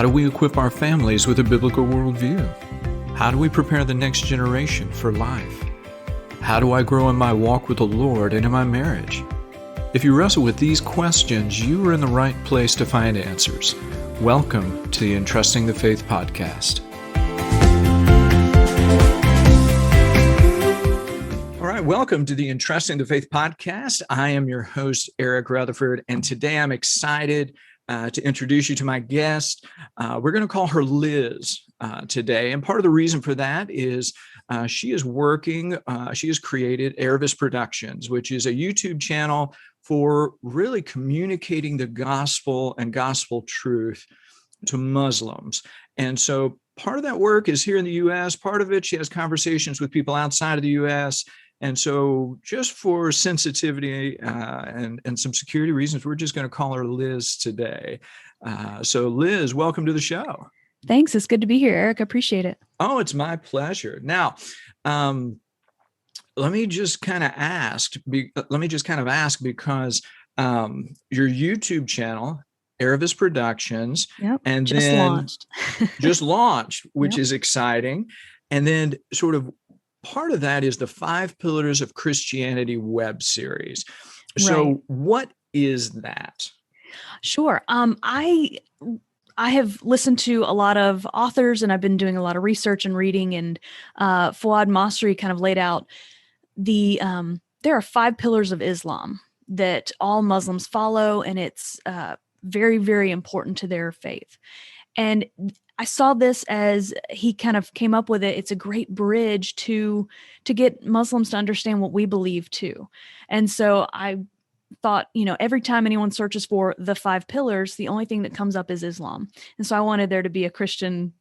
How do we equip our families with a biblical worldview? How do we prepare the next generation for life? How do I grow in my walk with the Lord and in my marriage? If you wrestle with these questions, you are in the right place to find answers. Welcome to the Entrusting the Faith podcast. All right, welcome to the Entrusting the Faith podcast. I am your host, Eric Rutherford, and today I'm excited to introduce you to my guest. We're going to call her Liz today. And part of the reason for that is she has created Aravis Productions, which is a YouTube channel for really communicating the gospel and gospel truth to Muslims. And so part of that work is here in the U.S. Part of it, she has conversations with people outside of the U.S. And so just for sensitivity and some security reasons, we're just going to call her Liz today. So Liz, welcome to the show. Thanks. It's good to be here, Eric. I appreciate it. Oh, it's my pleasure. Now, let me just kind of ask because your YouTube channel, Aravis Productions, and just then launched, which is exciting. And then sort of part of that is the 5 Pillars of Christianity web series. So what is that? Sure. I have listened to a lot of authors and I've been doing a lot of research and reading, and Fouad Masri kind of laid out there are 5 pillars of Islam that all Muslims follow, and it's very, very important to their faith. And I saw this as he kind of came up with it. It's a great bridge to get Muslims to understand what we believe too. And so I thought, every time anyone searches for the 5 pillars, the only thing that comes up is Islam. And so I wanted there to be a Christian.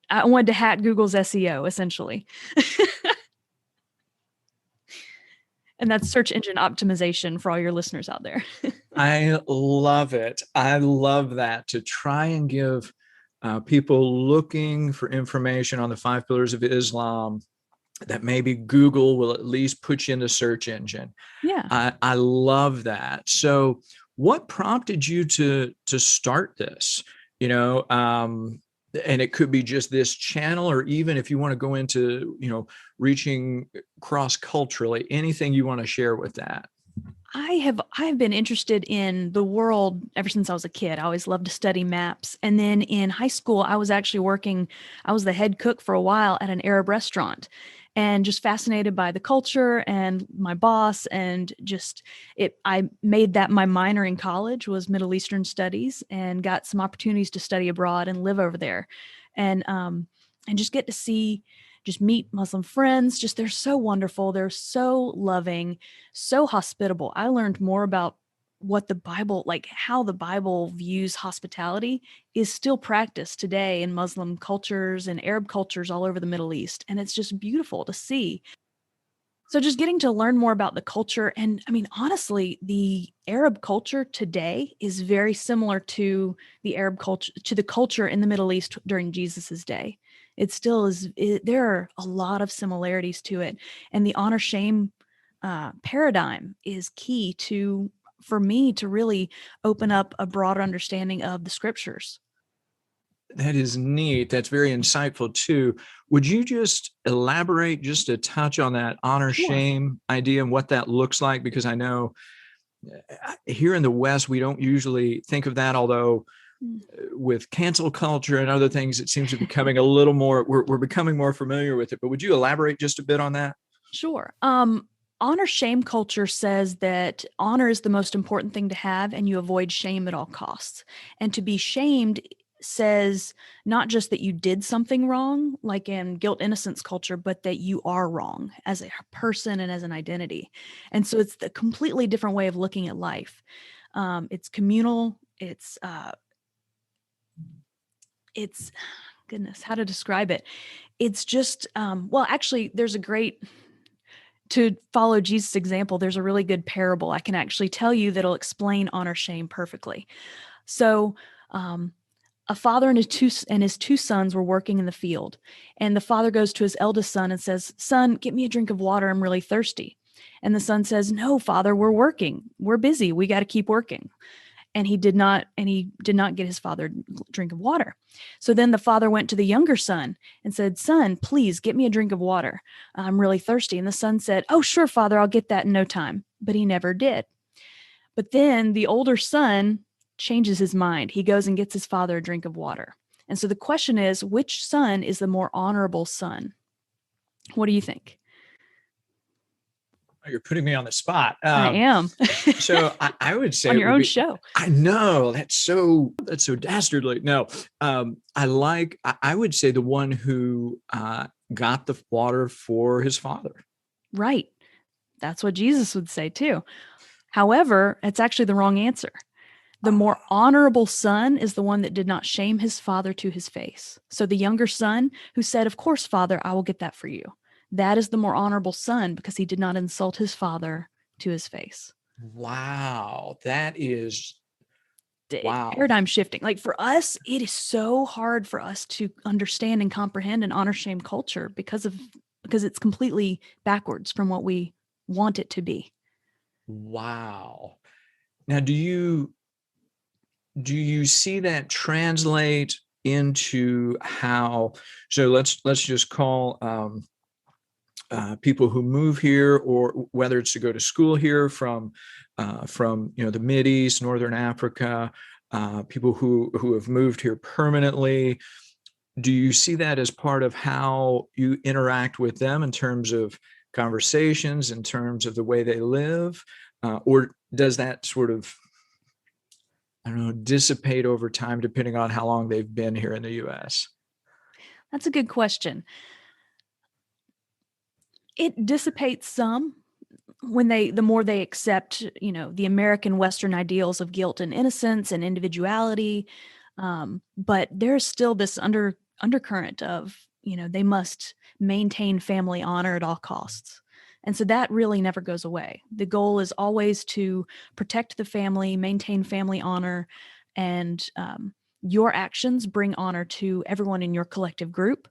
I wanted to hack Google's SEO essentially. And that's search engine optimization for all your listeners out there. I love it. I love that, to try and give people looking for information on the 5 pillars of Islam that maybe Google will at least put you in the search engine. Yeah. I love that. So what prompted you to start this? And it could be just this channel, or even if you want to go into, reaching cross-culturally, anything you want to share with that. I have been interested in the world ever since I was a kid. I always loved to study maps. And then in high school, I was the head cook for a while at an Arab restaurant, and just fascinated by the culture and my boss, and I made that my minor in college was Middle Eastern studies, and got some opportunities to study abroad and live over there. And just get to meet Muslim friends. They're so wonderful. They're so loving, so hospitable. I learned more about what the Bible, how the Bible views hospitality, is still practiced today in Muslim cultures and Arab cultures all over the Middle East. And it's just beautiful to see. So just getting to learn more about the culture. And honestly, the Arab culture today is very similar to the Arab culture, to the culture in the Middle East during Jesus's day. It still is. There are a lot of similarities to it. And the honor-shame paradigm is key for me to really open up a broader understanding of the scriptures. That is neat. That's very insightful too. Would you just elaborate just a touch on that honor-shame idea and what that looks like? Because I know here in the West, we don't usually think of that, although with cancel culture and other things, it seems to be becoming a little more, we're becoming more familiar with it. But would you elaborate just a bit on that? Sure. Honor-shame culture says that honor is the most important thing to have, and you avoid shame at all costs. And to be shamed says not just that you did something wrong, like in guilt innocence culture, but that you are wrong as a person and as an identity. And so it's a completely different way of looking at life. It's communal. It's goodness, how to describe it. It's just, actually, to follow Jesus' example, there's a really good parable I can actually tell you that'll explain honor-shame perfectly. So, a father and his two sons were working in the field, and the father goes to his eldest son and says, "Son, get me a drink of water. I'm really thirsty." And the son says, "No, father, we're working. We're busy. We got to keep working." and he did not get his father a drink of water. So then the father went to the younger son and said, "Son, please get me a drink of water. I'm really thirsty." And the son said, "Oh, sure, father, I'll get that in no time." But he never did. But then the older son changes his mind. He goes and gets his father a drink of water. And so the question is, which son is the more honorable son? What do you think? You're putting me on the spot. I am. So I would say on your own show. I know that's so dastardly. No, I would say the one who got the water for his father. Right. That's what Jesus would say too. However, it's actually the wrong answer. The more honorable son is the one that did not shame his father to his face. So the younger son who said, "Of course, father, I will get that for you." That is the more honorable son because he did not insult his father to his face. Wow. That is, wow. Paradigm shifting. Like for us, it is so hard for us to understand and comprehend an honor shame culture because it's completely backwards from what we want it to be. Wow. Now, do you see that translate into how, so let's just call people who move here, or whether it's to go to school here from the Mideast, Northern Africa, people who have moved here permanently. Do you see that as part of how you interact with them in terms of conversations, in terms of the way they live, or does that sort of, I don't know, dissipate over time depending on how long they've been here in the U.S.? That's a good question. It dissipates some when the more they accept, the American Western ideals of guilt and innocence and individuality. But there's still this undercurrent of, they must maintain family honor at all costs. And so that really never goes away. The goal is always to protect the family, maintain family honor, and your actions bring honor to everyone in your collective group.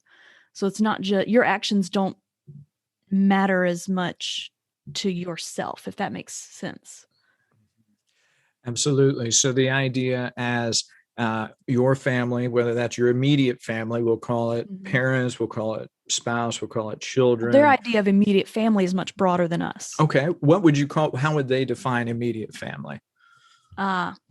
So it's not just your actions don't matter as much to yourself, if that makes sense. Absolutely. So the idea as your family, whether that's your immediate family, we'll call it parents, we'll call it spouse, we'll call it children. Their idea of immediate family is much broader than us. Okay. What would you call, how would they define immediate family?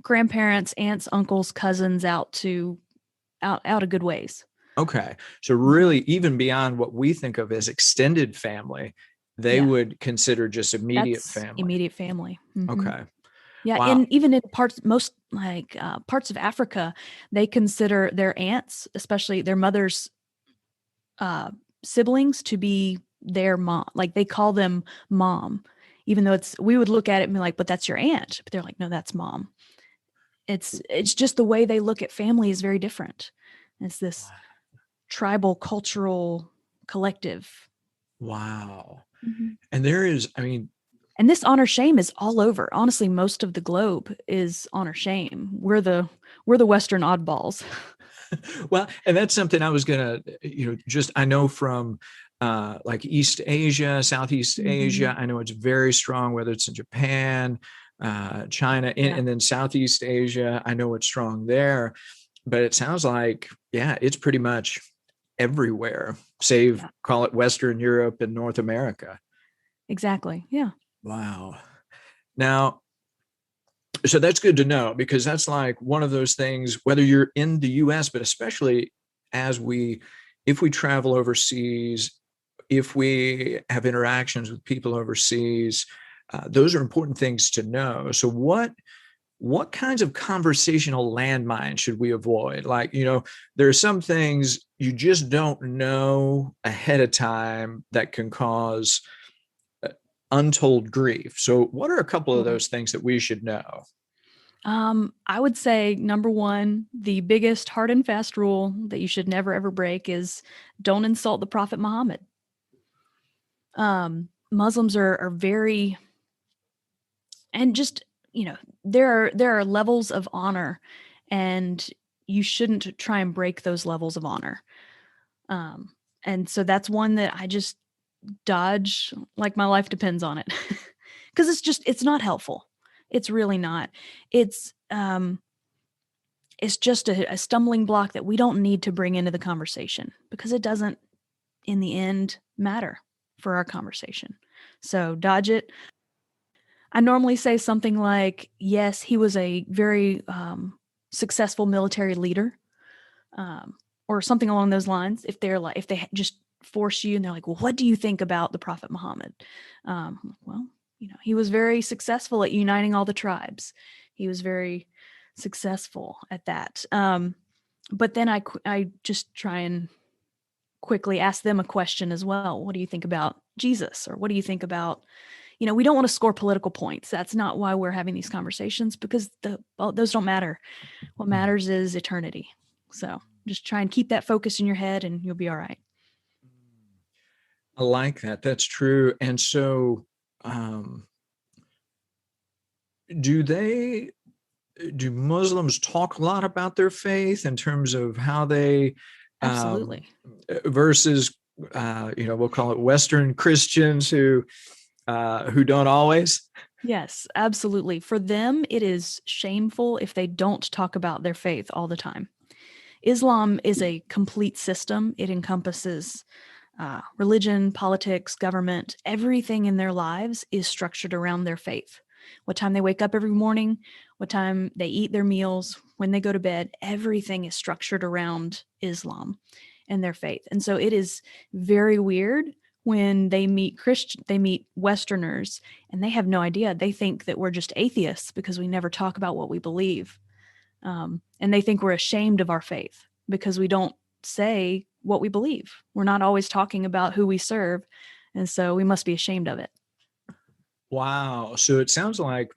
Grandparents, aunts, uncles, cousins out a good ways. Okay. So really, even beyond what we think of as extended family, they would consider just immediate family. Immediate family. Mm-hmm. Okay. Yeah. Wow. And even in parts of Africa, they consider their aunts, especially their mother's siblings, to be their mom. Like they call them mom, even though we would look at it and be like, "But that's your aunt." But they're like, "No, that's mom." It's just the way they look at family is very different. It's this tribal, cultural, collective. Wow. Mm-hmm. And there is, and this honor shame is all over. Honestly, most of the globe is honor shame. We're the Western oddballs. Well, and that's something I was going to, I know from like East Asia, Southeast Asia, I know it's very strong, whether it's in Japan, China, and then Southeast Asia, I know it's strong there. But it sounds like, it's pretty much everywhere, save call it Western Europe and North America. Exactly. Yeah. Wow. Now, so that's good to know, because that's like one of those things, whether you're in the US, but especially if we travel overseas, if we have interactions with people overseas, those are important things to know. So what kinds of conversational landmines should we avoid? Like, there are some things you just don't know ahead of time that can cause untold grief. So what are a couple of those things that we should know? I would say number one, the biggest hard and fast rule that you should never, ever break is don't insult the Prophet Muhammad. Muslims are very, and just, there are levels of honor, and you shouldn't try and break those levels of honor. And so that's one that I just dodge like my life depends on it, because it's not helpful. It's really not. It's just a stumbling block that we don't need to bring into the conversation, because it doesn't, in the end, matter for our conversation. So dodge it. I normally say something like, yes, he was a very successful military leader, or something along those lines. If they just force you and they're like, well, what do you think about the Prophet Muhammad? Well, he was very successful at uniting all the tribes. He was very successful at that. But then I just try and quickly ask them a question as well. What do you think about Jesus? Or what do you think about, we don't want to score political points. That's not why we're having these conversations, because those don't matter. What matters is eternity. So just try and keep that focus in your head and you'll be all right. I like that. That's true. And so, do Muslims talk a lot about their faith in terms of how they, Absolutely. Versus, we'll call it Western Christians who don't always? Yes, absolutely. For them, it is shameful if they don't talk about their faith all the time. Islam is a complete system. It encompasses religion, politics, government. Everything in their lives is structured around their faith. What time they wake up every morning, what time they eat their meals, when they go to bed, everything is structured around Islam and their faith. And so it is very weird when they meet Westerners and they have no idea. They think that we're just atheists because we never talk about what we believe. And they think we're ashamed of our faith because we don't say what we believe. We're not always talking about who we serve. And so we must be ashamed of it. Wow. So it sounds like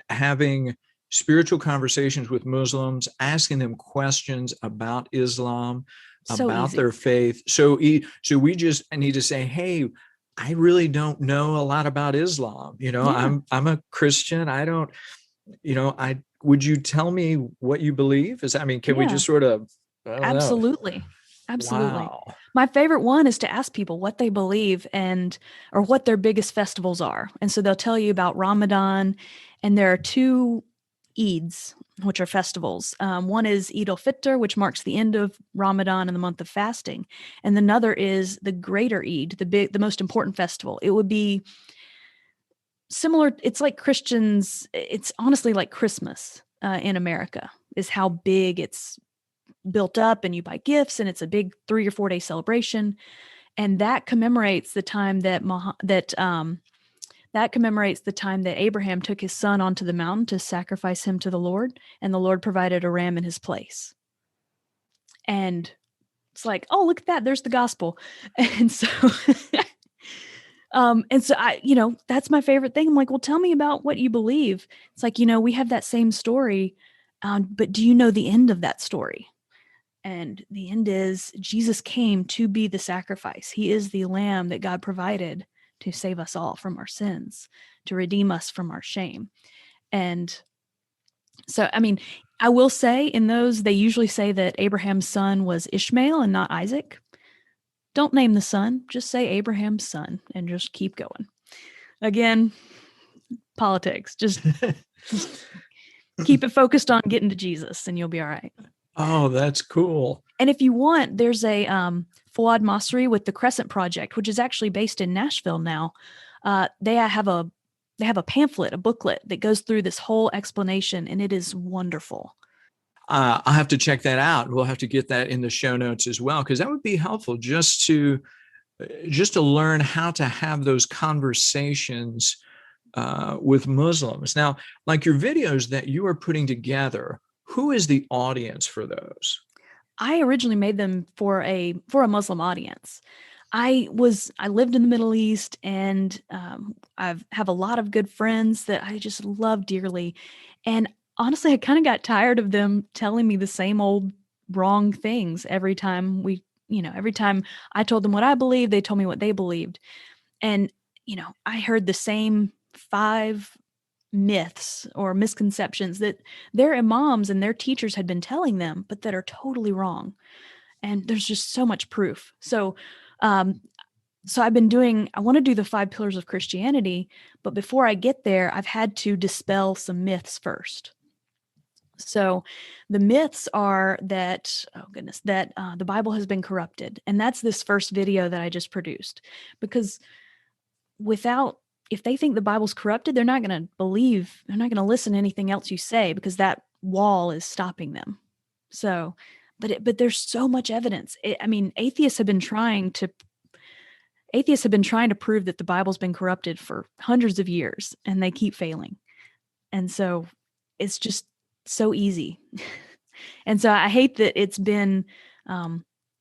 having spiritual conversations with Muslims, asking them questions about Islam, about their faith. So we just need to say, hey, I really don't know a lot about Islam. I'm a Christian. I don't, would you tell me what you believe? Can we just sort of, Absolutely. Absolutely. Wow. My favorite one is to ask people what they believe or what their biggest festivals are. And so they'll tell you about Ramadan, and there are two Eids, which are festivals. One is Eid al-Fitr, which marks the end of Ramadan and the month of fasting. And another is the Greater Eid, the most important festival. It would be similar. It's like Christians. It's honestly like Christmas in America, is how big it's built up, and you buy gifts, and it's a big 3 or 4 day celebration. And that commemorates the time that Abraham took his son onto the mountain to sacrifice him to the Lord, and the Lord provided a ram in his place. And it's like, oh, look at that. There's the gospel. And so, I, that's my favorite thing. I'm like, well, tell me about what you believe. It's like, we have that same story, but do you know the end of that story? And the end is Jesus came to be the sacrifice. He is the lamb that God provided to save us all from our sins, to redeem us from our shame. And so, I will say in those, they usually say that Abraham's son was Ishmael and not Isaac. Don't name the son, just say Abraham's son and just keep going. Again, politics, just keep it focused on getting to Jesus and you'll be all right. Oh, that's cool. And if you want, there's a Fuad Masri with the Crescent Project, which is actually based in Nashville now. They have a pamphlet, a booklet that goes through this whole explanation, and it is wonderful. I'll have to check that out. We'll have to get that in the show notes as well, because that would be helpful just to learn how to have those conversations with Muslims. Now, like your videos that you are putting together, who is the audience for those? I originally made them for a Muslim audience. I lived in the Middle East, and I have a lot of good friends that I just love dearly. And honestly, I kind of got tired of them telling me the same old wrong things every time every time I told them what I believed, they told me what they believed. And, I heard the same 5 myths or misconceptions that their imams and their teachers had been telling them, but that are totally wrong. And there's just so much proof. So So I want to do the 5 pillars of Christianity, but before I get there, I've had to dispel some myths first. So the myths are that, the Bible has been corrupted. And that's this first video that I just produced. Because if they think the Bible's corrupted, they're not going to listen to anything else you say, because that wall is stopping them. So, but there's so much evidence. Atheists have been trying to prove that the Bible's been corrupted for hundreds of years, and they keep failing. And so it's just so easy. And so I hate that it's been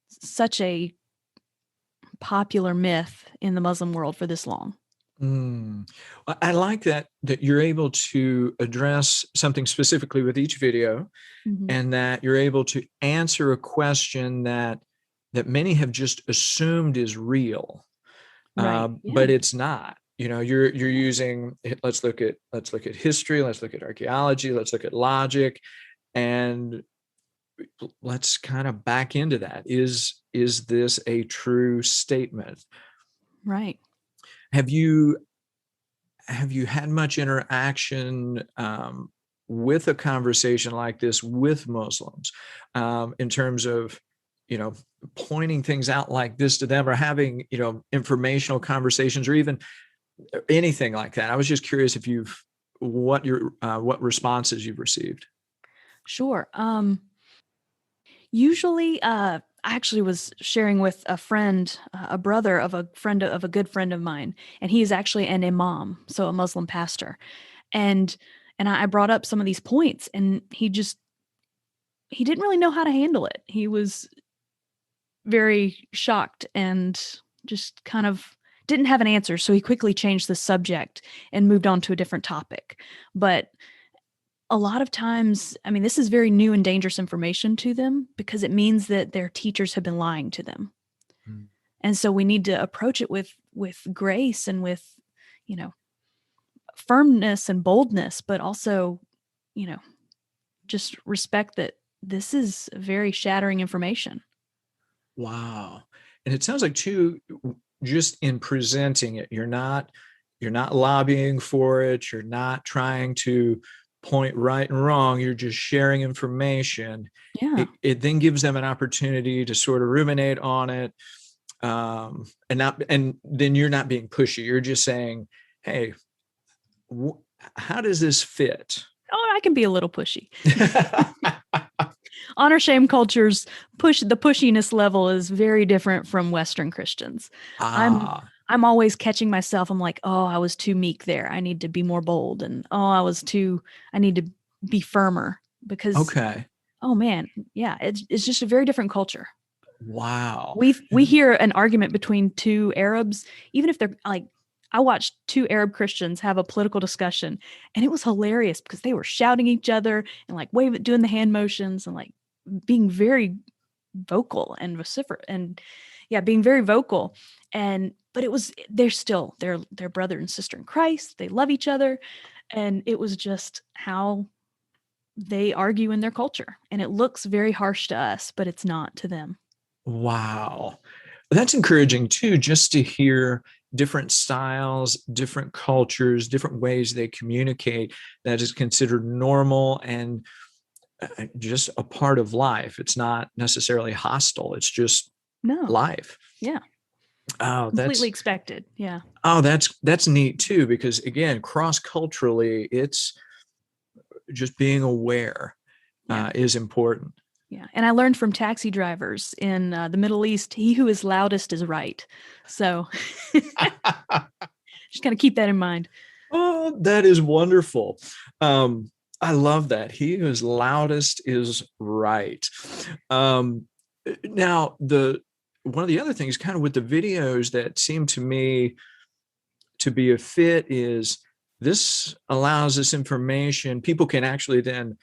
such a popular myth in the Muslim world for this long. I like that you're able to address something specifically with each video, and that you're able to answer a question that many have just assumed is real, right. But it's not. You're using, let's look at history, let's look at archaeology, let's look at logic, and let's kind of back into that. Is this a true statement? Right. Have you had much interaction with a conversation like this with Muslims, in terms of, pointing things out like this to them, or having, informational conversations, or even anything like that? I was just curious if what responses you've received. Sure. Usually, I actually was sharing with a friend, a brother of a good friend of mine, and he is actually an imam, so a Muslim pastor. And I brought up some of these points, and he didn't really know how to handle it. He was very shocked and just kind of didn't have an answer. So he quickly changed the subject and moved on to a different topic. But a lot of times, this is very new and dangerous information to them, because it means that their teachers have been lying to them. And so we need to approach it with grace and with, firmness and boldness, but also, just respect that this is very shattering information. Wow. And it sounds like, too, just in presenting it, you're not lobbying for it. You're not trying to point right and wrong. You're just sharing information. Yeah. It then gives them an opportunity to sort of ruminate on it. And then you're not being pushy. You're just saying, hey, how does this fit? Oh, I can be a little pushy. Honor shame culture's the pushiness level is very different from Western Christians. I'm always catching myself. I'm like, oh, I was too meek there. I need to be more bold. And I need to be firmer, because oh man, yeah, it's just a very different culture. Wow. We hear an argument between two Arabs, even if they're like, I watched 2 Arab Christians have a political discussion, and it was hilarious because they were shouting at each other and like doing the hand motions and like being very vocal and vociferous, and being very vocal. But they're brother and sister in Christ. They love each other. And it was just how they argue in their culture. And it looks very harsh to us, but it's not to them. Wow. That's encouraging too, just to hear different styles, different cultures, different ways they communicate that is considered normal and just a part of life. It's not necessarily hostile. It's just life. Yeah. Oh, completely expected. Yeah. Oh, that's neat too, because again, cross-culturally, it's just being aware is important. Yeah. And I learned from taxi drivers in the Middle East, he who is loudest is right. So just kind of keep that in mind. Oh, that is wonderful. I love that. He who is loudest is right. Now, one of the other things kind of with the videos that seem to me to be a fit is this allows this information. People can actually then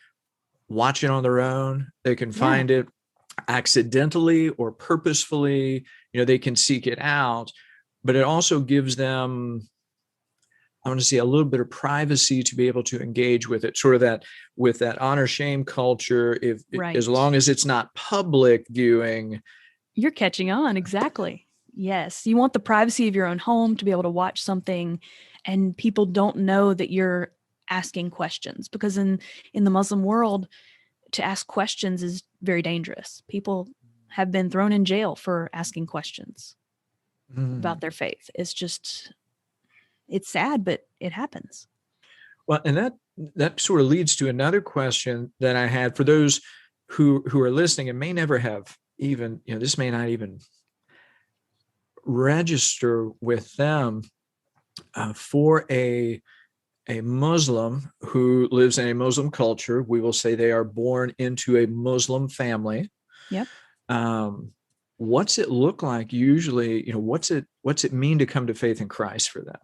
watch it on their own. They can find it accidentally or purposefully. They can seek it out, but it also gives them, I want to say, a little bit of privacy to be able to engage with it, sort of that with that honor shame culture. As long as it's not public viewing, you're catching on. Exactly. Yes. You want the privacy of your own home to be able to watch something and people don't know that you're asking questions, because in the Muslim world, to ask questions is very dangerous. People have been thrown in jail for asking questions about their faith. It's sad, but it happens. Well, and that sort of leads to another question that I had for those who are listening and may never have even, this may not even register with them, for a Muslim who lives in a Muslim culture. We will say they are born into a Muslim family. Yep. What's it look like usually? What's it mean to come to faith in Christ for them?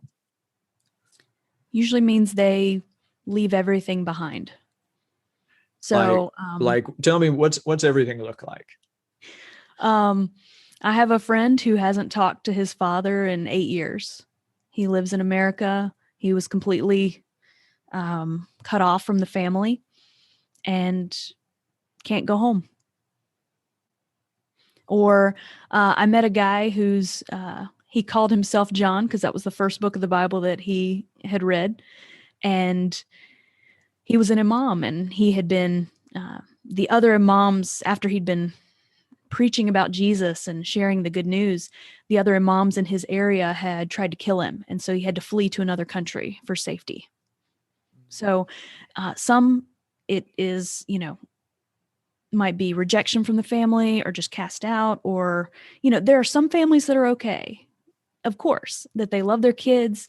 Usually means they leave everything behind. So, tell me what's everything look like? I have a friend who hasn't talked to his father in 8 years. He lives in America. He was completely cut off from the family and can't go home. Or I met a guy who's he called himself John because that was the first book of the Bible that he had read, and he was an imam, and he had been the other imams, after he'd been preaching about Jesus and sharing the good news, the other imams in his area had tried to kill him, and so he had to flee to another country for safety. So some it is, might be rejection from the family or just cast out, or, there are some families that are okay, of course, that they love their kids,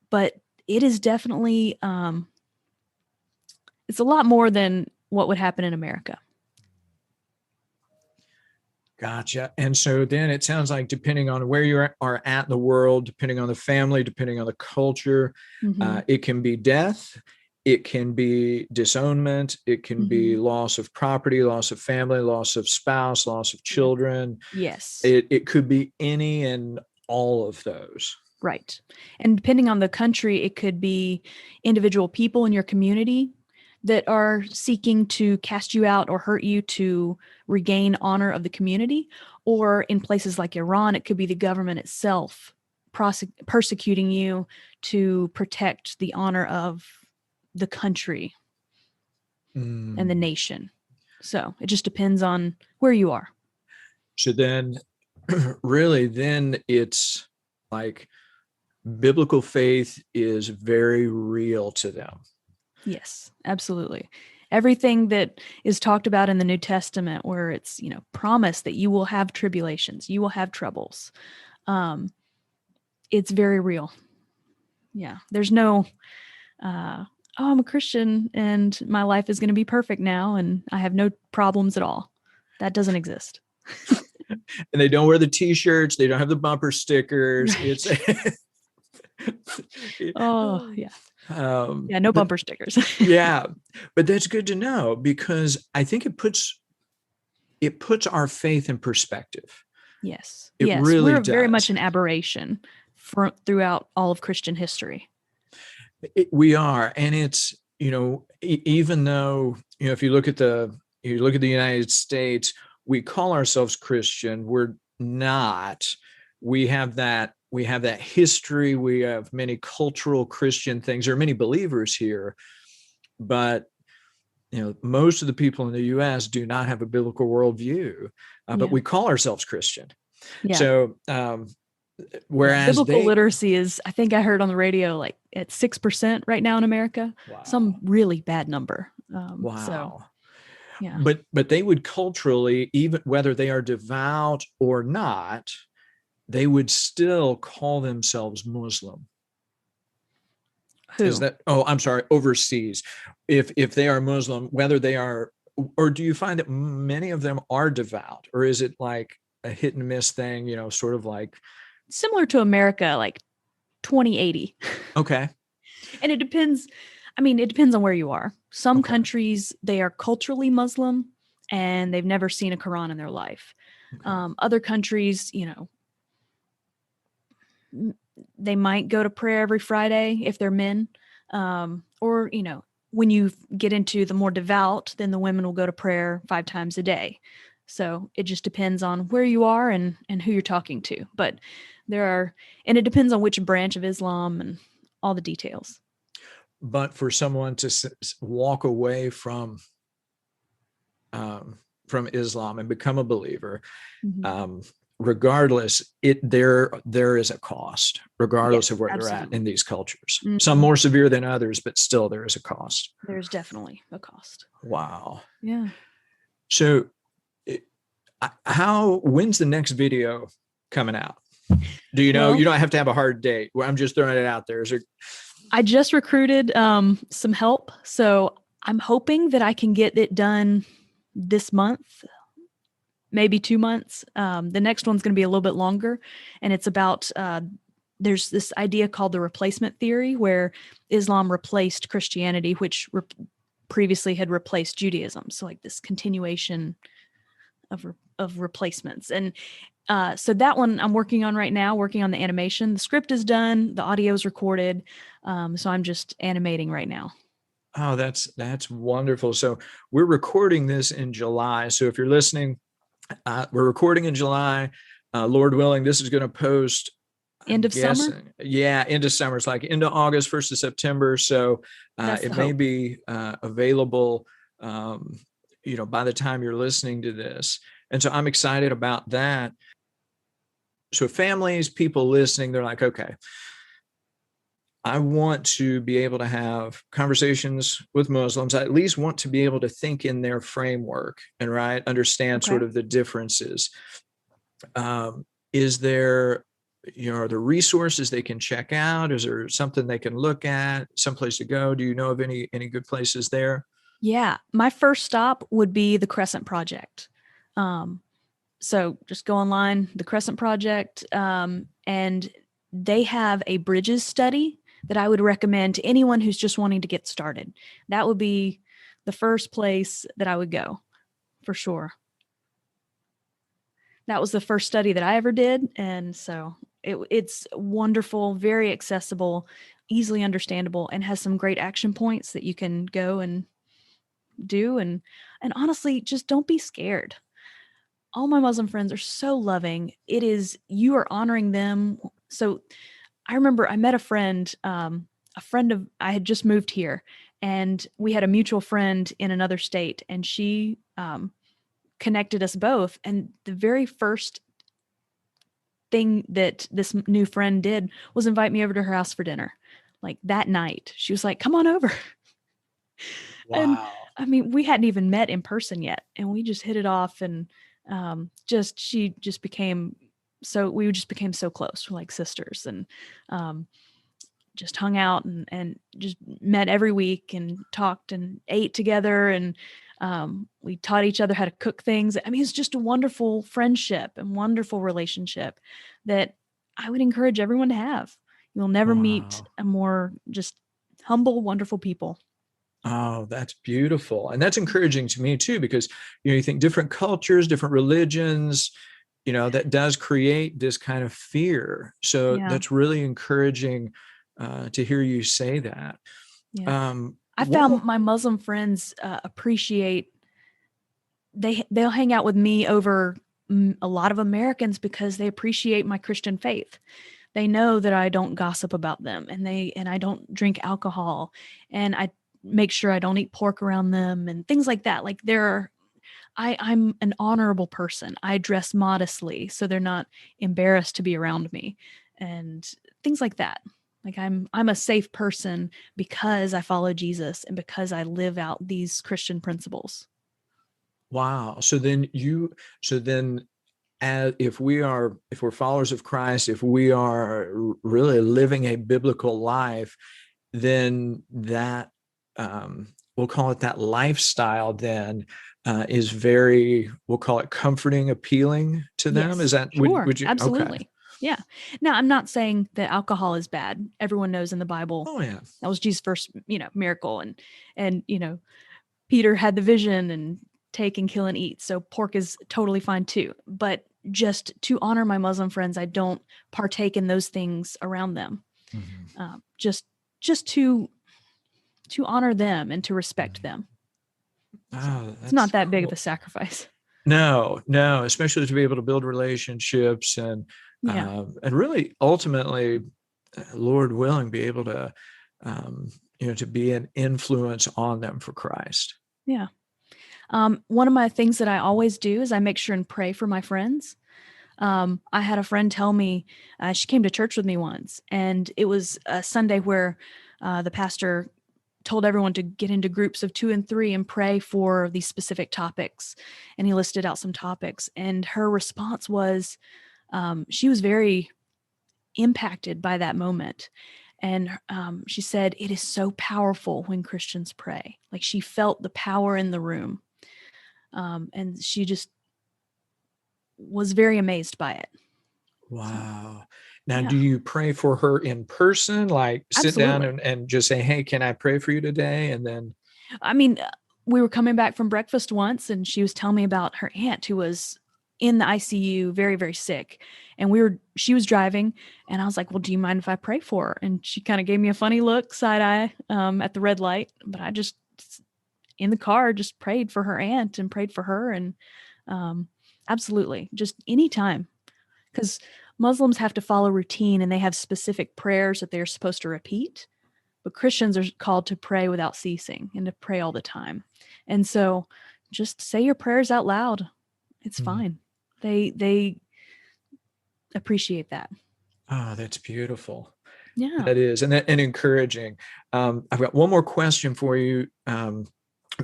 but it is definitely, it's a lot more than what would happen in America. Gotcha. And so then it sounds like, depending on where you are at in the world, depending on the family, depending on the culture, it can be death, it can be disownment, it can be loss of property, loss of family, loss of spouse, loss of children. Yes. It could be any and all of those. Right. And depending on the country, it could be individual people in your community that are seeking to cast you out or hurt you to regain honor of the community. Or in places like Iran, it could be the government itself persecuting you to protect the honor of the country and the nation. So it just depends on where you are. So then really, then it's like biblical faith is very real to them. Yes, absolutely. Everything that is talked about in the New Testament, where it's, promised that you will have tribulations, you will have troubles. It's very real. Yeah. There's no, I'm a Christian and my life is going to be perfect now and I have no problems at all. That doesn't exist. And they don't wear the t-shirts. They don't have the bumper stickers. Right. Oh, yeah. No bumper stickers. Yeah. But that's good to know, because I think it puts our faith in perspective. Yes. It really We're does. very much an aberration throughout all of Christian history. We are. And it's, even though, if you look at the United States, we call ourselves Christian. We're not. We have that history. We have many cultural Christian things. There are many believers here, but most of the people in the U.S. do not have a biblical worldview, but we call ourselves Christian. Yeah. So, whereas biblical literacy is, I think I heard on the radio, like at 6% right now in America. Wow. Some really bad number. Wow. So, yeah. But they would culturally, even whether they are devout or not, they would still call themselves Muslim. Who? Is that? Oh, I'm sorry. Overseas, if they are Muslim, whether they are, or do you find that many of them are devout, or is it like a hit and miss thing? Sort of like similar to America, like 20/80. Okay. And it depends. I mean, it depends on where you are. Some countries, they are culturally Muslim and they've never seen a Quran in their life. Okay. Other countries, they might go to prayer every Friday if they're men. Or, when you get into the more devout, then the women will go to prayer 5 times a day. So it just depends on where you are and who you're talking to. But and it depends on which branch of Islam and all the details. But for someone to walk away from Islam and become a believer, Mm-hmm. Regardless, there is a cost, regardless of where they're at in these cultures. Mm-hmm. Some more severe than others, but still there is a cost. There's definitely a cost. Wow. Yeah. So when's the next video coming out? Do you know? Well, you don't have to have a hard date. I'm just throwing it out there. I just recruited some help. So I'm hoping that I can get it done this month, maybe 2 months. The next one's going to be a little bit longer. And it's about, there's this idea called the replacement theory, where Islam replaced Christianity, which previously had replaced Judaism. So like this continuation of replacements. And so that one I'm working on right now, working on the animation. The script is done. The audio is recorded. So I'm just animating right now. Oh, that's wonderful. So we're recording this in July. So if you're listening, we're recording in July. Lord willing, this is going to post end of summer. Yeah, end of summer. It's like end of August, 1st of September. So it may be available, by the time you're listening to this. And so I'm excited about that. So families, people listening, they're like, okay, I want to be able to have conversations with Muslims. I at least want to be able to think in their framework and understand sort of the differences. Is there, are there resources they can check out? Is there something they can look at, someplace to go? Do you know of any good places there? Yeah. My first stop would be the Crescent Project. So just go online, the Crescent Project, and they have a bridges study that I would recommend to anyone who's just wanting to get started. That would be the first place that I would go, for sure. That was the first study that I ever did. And so it's wonderful, very accessible, easily understandable, and has some great action points that you can go and do. And honestly, just don't be scared. All my Muslim friends are so loving. You are honoring them. So I remember I met a friend I had just moved here, and we had a mutual friend in another state, and she connected us both. And the very first thing that this new friend did was invite me over to her house for dinner. Like that night, she was like, come on over. Wow. And I mean, we hadn't even met in person yet, and we just hit it off, and we just became so close. We're like sisters, and just hung out and just met every week and talked and ate together, and we taught each other how to cook things. I mean, it's just a wonderful friendship and wonderful relationship that I would encourage everyone to have. You'll never meet a more just humble, wonderful people. Oh, that's beautiful. And that's encouraging to me too, because, you think different cultures, different religions, that does create this kind of fear. So that's really encouraging to hear you say that. Yeah. I found my Muslim friends appreciate, they'll hang out with me over a lot of Americans because they appreciate my Christian faith. They know that I don't gossip about them, and I don't drink alcohol, and I make sure I don't eat pork around them and things like that. Like I'm an honorable person. I dress modestly, so they're not embarrassed to be around me, and things like that. Like I'm a safe person because I follow Jesus and because I live out these Christian principles. Wow. So then if we're followers of Christ, if we are really living a biblical life, then that, we'll call it that lifestyle then, is very, we'll call it comforting, appealing to them. Yes, Is that, sure, would you? absolutely. Okay. Yeah. Now, I'm not saying that alcohol is bad. Everyone knows in the Bible. Oh yeah. That was Jesus' first, miracle. And, Peter had the vision and take and kill and eat. So pork is totally fine too. But just to honor my Muslim friends, I don't partake in those things around them. Mm-hmm. Just to honor them and to respect them. Oh, it's not that big of a sacrifice. No, especially to be able to build relationships and really ultimately, Lord willing, be able to, to be an influence on them for Christ. Yeah. One of my things that I always do is I make sure and pray for my friends. I had a friend tell me, she came to church with me once, and it was a Sunday where the pastor told everyone to get into groups of 2 and 3 and pray for these specific topics. And he listed out some topics. And her response was, she was very impacted by that moment. And she said, it is so powerful when Christians pray. Like, she felt the power in the room. And she just was very amazed by it. Wow. Now, do you pray for her in person? Like sit Absolutely. down and just say, hey, can I pray for you today? And then, I mean, we were coming back from breakfast once, and she was telling me about her aunt who was in the ICU, very, very sick. And she was driving, and I was like, well, do you mind if I pray for her? And she kind of gave me a funny look, side eye, at the red light. But I just, in the car, just prayed for her aunt and prayed for her. And absolutely, just anytime. Because Muslims have to follow routine, and they have specific prayers that they're supposed to repeat. But Christians are called to pray without ceasing and to pray all the time. And so just say your prayers out loud. It's fine. They appreciate that. Oh, that's beautiful. Yeah. That is, and encouraging. I've got one more question for you,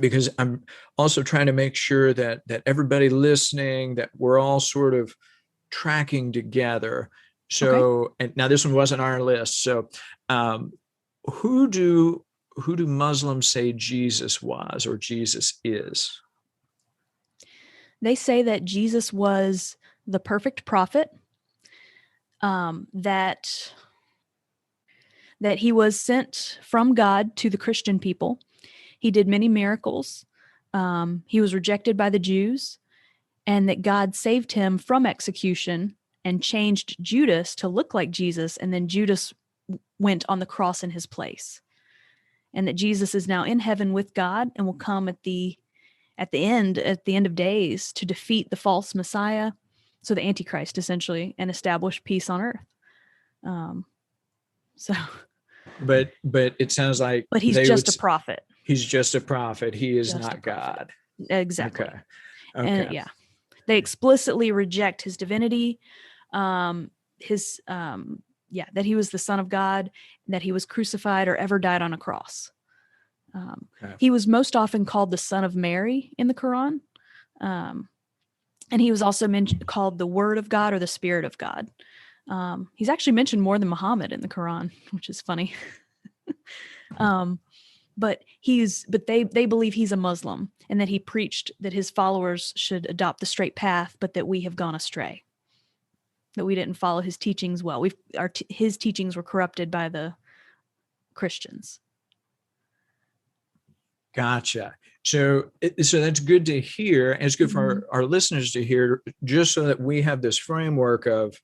because I'm also trying to make sure that everybody listening, that we're all sort of tracking together. So, Okay. and now this one wasn't on our list. So, who do Muslims say Jesus was or Jesus is? They say that Jesus was the perfect prophet, that he was sent from God to the Christian people. He did many miracles. He was rejected by the Jews, and that God saved him from execution and changed Judas to look like Jesus, and then Judas went on the cross in his place. And that Jesus is now in heaven with God and will come at the end of days to defeat the false Messiah, so the Antichrist essentially, and establish peace on earth. So, but it sounds like but he's just a prophet. He's just a prophet. He is Just not God. Exactly. Okay. And yeah, they explicitly reject his divinity, that he was the Son of God, that he was crucified or ever died on a cross. He was most often called the Son of Mary in the Quran. And he was also called the Word of God or the Spirit of God. He's actually mentioned more than Muhammad in the Quran, which is funny. But they believe he's a Muslim, and that he preached that his followers should adopt the straight path, but that we have gone astray, that we didn't follow his teachings well. His teachings were corrupted by the Christians. Gotcha. So that's good to hear. And it's good for our listeners to hear, just so that we have this framework of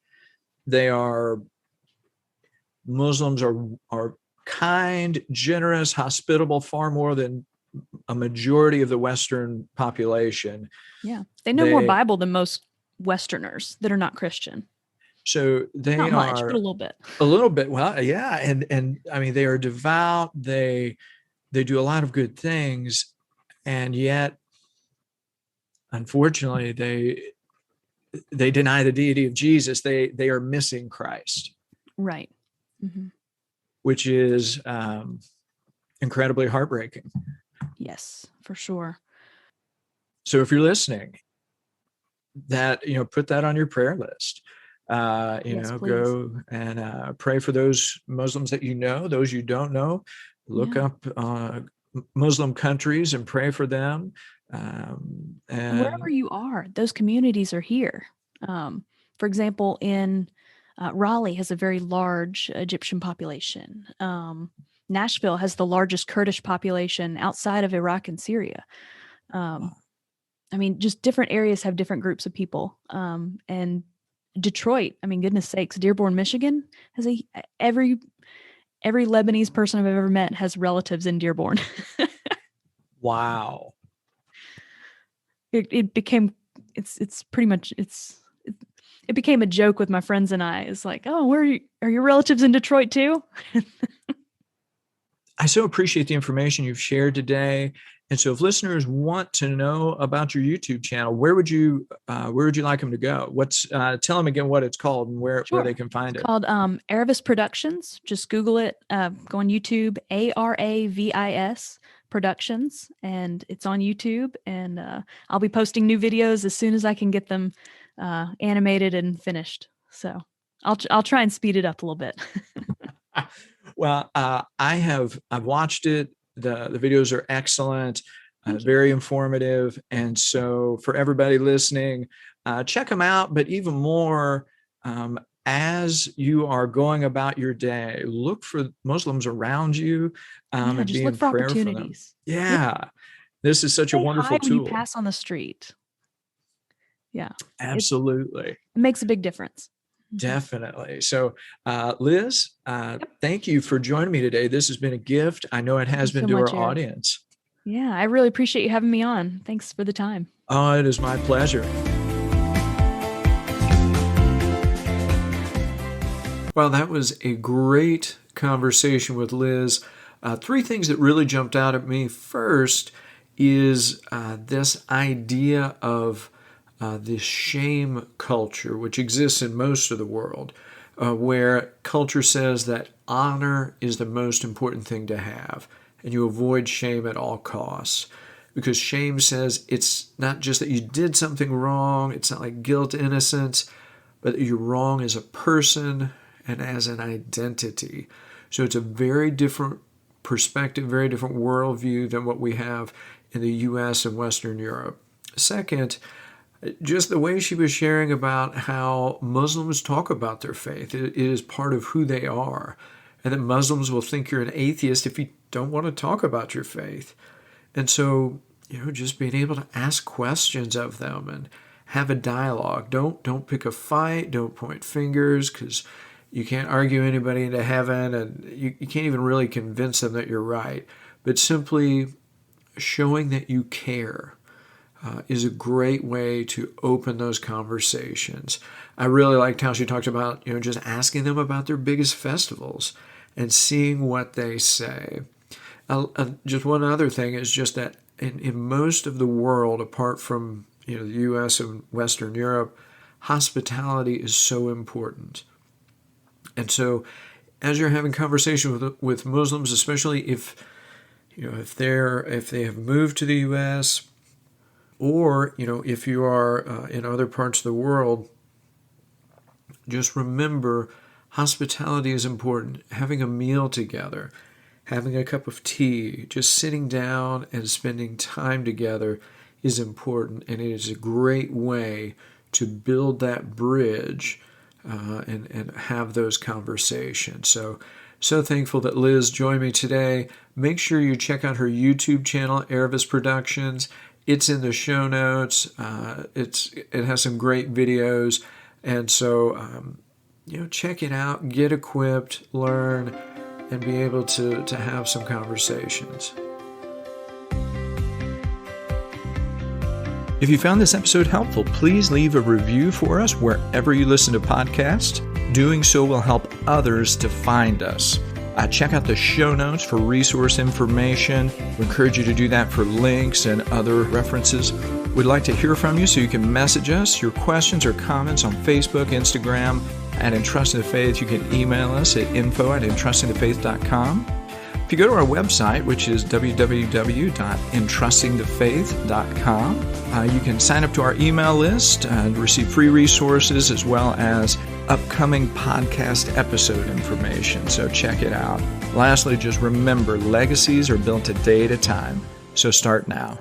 Muslims are kind, generous, hospitable, far more than a majority of the Western population. Yeah. They know more Bible than most Westerners that are not Christian. So they not much, are but a little bit. A little bit. Well, yeah. And I mean, they are devout. They do a lot of good things. And yet, unfortunately, they deny the deity of Jesus. They are missing Christ. Right. Mm-hmm. Which is incredibly heartbreaking. Yes, for sure. So if you're listening, put that on your prayer list. Yes, go and pray for those Muslims that you know, those you don't know. Look up Muslim countries and pray for them. And wherever you are, those communities are here. For example, in Raleigh has a very large Egyptian population. Nashville has the largest Kurdish population outside of Iraq and Syria. I mean, just different areas have different groups of people. And Detroit, I mean, goodness sakes, Dearborn, Michigan has every Lebanese person I've ever met has relatives in Dearborn. Wow. It became it's pretty much it became a joke with my friends and I. It's like, oh, are your relatives in Detroit too? I so appreciate the information you've shared today. And so if listeners want to know about your YouTube channel, where would you like them to go? Tell them again what it's called and where they can find it's it. Called Aravis Productions. Just Google it, go on YouTube, Aravis Productions, and it's on YouTube. And I'll be posting new videos as soon as I can get them animated and finished. So I'll try and speed it up a little bit. Well, I've watched it. The videos are excellent, very informative. And so for everybody listening, check them out. But even more, as you are going about your day, look for Muslims around you and just be look in for prayer for them. opportunities. Yeah. This is such a wonderful tool. When you pass on the street. Yeah. Absolutely. It makes a big difference. Definitely. So, Liz, thank you for joining me today. This has been a gift. I know it has been to our audience. Yeah, I really appreciate you having me on. Thanks for the time. Oh, it is my pleasure. Well, that was a great conversation with Liz. 3 things that really jumped out at me. First is this idea of this shame culture, which exists in most of the world, where culture says that honor is the most important thing to have, and you avoid shame at all costs. Because shame says it's not just that you did something wrong, it's not like guilt, innocence, but that you're wrong as a person and as an identity. So it's a very different perspective, very different worldview than what we have in the U.S. and Western Europe. Second, just the way she was sharing about how Muslims talk about their faith. It is part of who they are. And that Muslims will think you're an atheist if you don't want to talk about your faith. And so, just being able to ask questions of them and have a dialogue. Don't pick a fight. Don't point fingers, because you can't argue anybody into heaven, and you can't even really convince them that you're right. But simply showing that you care is a great way to open those conversations. I really liked how she talked about, just asking them about their biggest festivals and seeing what they say. Just one other thing is just that in most of the world, apart from the U.S. and Western Europe, hospitality is so important. And so as you're having conversations with Muslims, especially if they have moved to the U.S., or, if you are in other parts of the world, just remember hospitality is important. Having a meal together, having a cup of tea, just sitting down and spending time together is important. And it is a great way to build that bridge and have those conversations. So thankful that Liz joined me today. Make sure you check out her YouTube channel, Aravis Productions. It's in the show notes. It has some great videos. And so, check it out, get equipped, learn, and be able to have some conversations. If you found this episode helpful, please leave a review for us wherever you listen to podcasts. Doing so will help others to find us. Check out the show notes for resource information. We encourage you to do that for links and other references. We'd like to hear from you, so you can message us your questions or comments on Facebook, Instagram, at Entrusting the Faith. You can email us at info@entrustingthefaith.com. If you go to our website, which is www.entrustingthefaith.com, you can sign up to our email list and receive free resources as well as upcoming podcast episode information. So check it out. Lastly, just remember, legacies are built a day at a time. So start now.